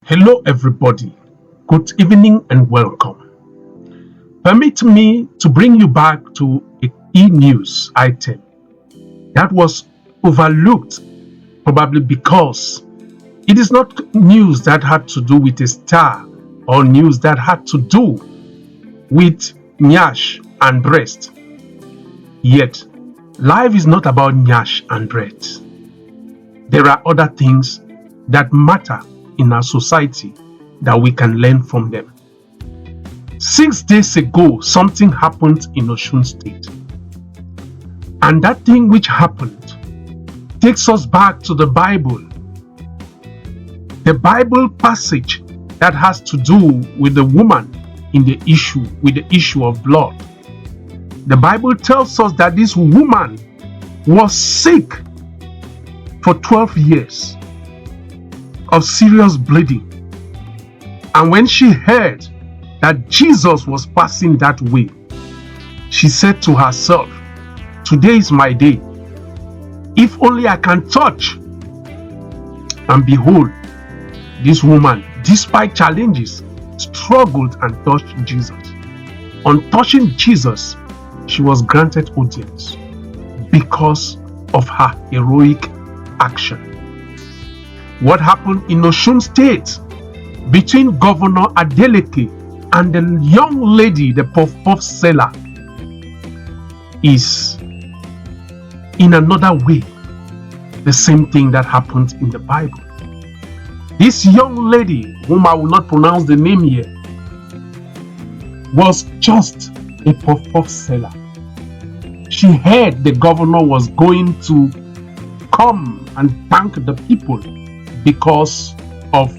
Hello, everybody. Good evening and welcome. Permit me to bring you back to a key news item that was overlooked, probably because it is not news that had to do with a star or news that had to do with nyash and breast. Yet, life is not about nyash and breast. There are other things that matter in our society that we can learn from them. 6 days ago, something happened in Osun State. And that thing which happened takes us back to the Bible. The Bible passage that has to do with the woman with the issue of blood. The Bible tells us that this woman was sick for 12 years of serious bleeding. And when she heard that Jesus was passing that way, she said to herself, "Today is my day. If only I can touch." And behold, this woman, despite challenges, struggled and touched Jesus. On touching Jesus, she was granted audience because of her heroic action. What happened in Osun State between Governor Adeleke and the young lady, the puff-puff seller, is in another way the same thing that happened in the Bible. This young lady, whom I will not pronounce the name here, was just a puff-puff seller. She heard the governor was going to come and thank the people because of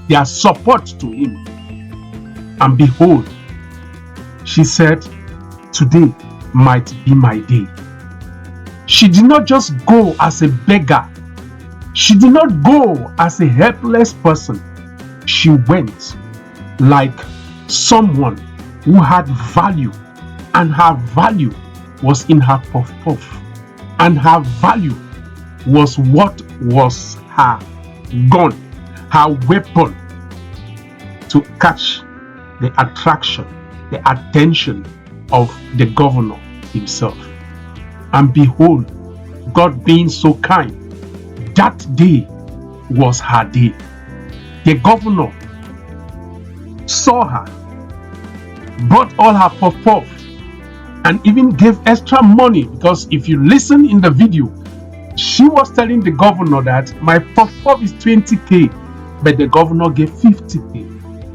their support to him. And behold, she said, "Today might be my day." She did not just go as a beggar. She did not go as a helpless person. She went like someone who had value, and her value was in her puff-puff, and her value was what was her gun, her weapon to catch the attraction, the attention of the governor himself. And behold, God being so kind, that day was her day. The governor saw her, brought all her puff-puff, and even gave extra money, because if you listen in the video, she was telling the governor that my puff-puff is 20k, but the governor gave 50k.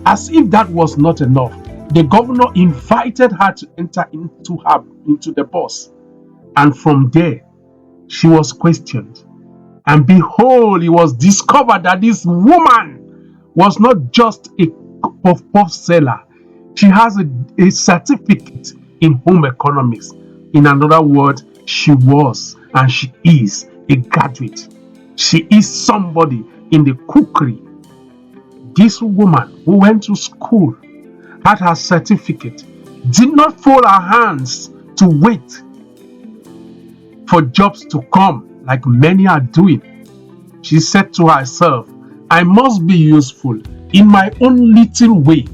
As if that was not enough, the governor invited her to enter into the bus. And from there, she was questioned. And behold, it was discovered that this woman was not just a puff-puff seller. She has a certificate in home economics. In another word, she was and she is a graduate. She is somebody in the cookery. This woman who went to school, had her certificate, did not fold her hands to wait for jobs to come like many are doing. She said to herself, "I must be useful in my own little way."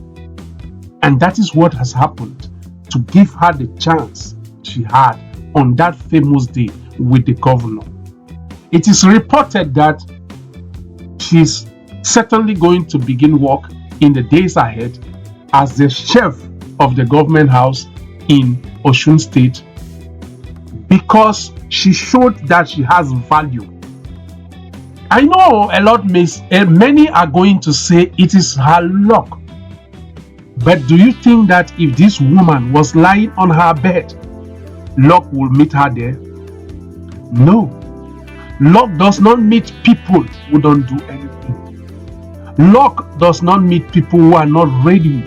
And that is what has happened to give her the chance she had on that famous day with the governor. It is reported that she's certainly going to begin work in the days ahead as the chef of the government house in Osun State, because she showed that she has value. I know many are going to say it is her luck. But do you think that if this woman was lying on her bed, luck will meet her there? No. Luck does not meet people who don't do anything. Luck does not meet people who are not ready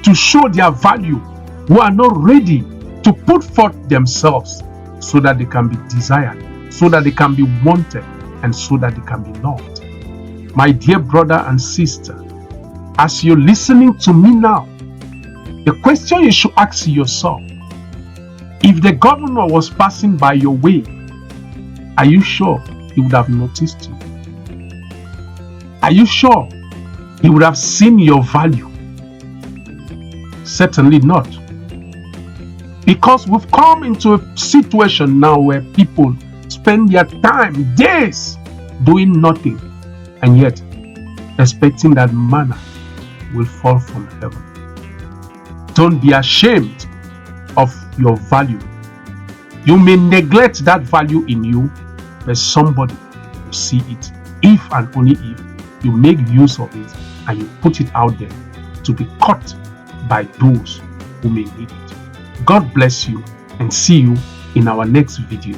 to show their value, who are not ready to put forth themselves so that they can be desired, so that they can be wanted, and so that they can be loved. My dear brother and sister, as you're listening to me now, the question you should ask yourself, if the governor was passing by your way, are you sure he would have noticed you? Are you sure He would have seen your value. Certainly not. Because we've come into a situation now where people spend their time, days, doing nothing, and yet expecting that manna will fall from heaven. Don't be ashamed of your value. You may neglect that value in you, but somebody will see it if and only if you make use of it and you put it out there to be caught by those who may need it. God bless you and see you in our next video.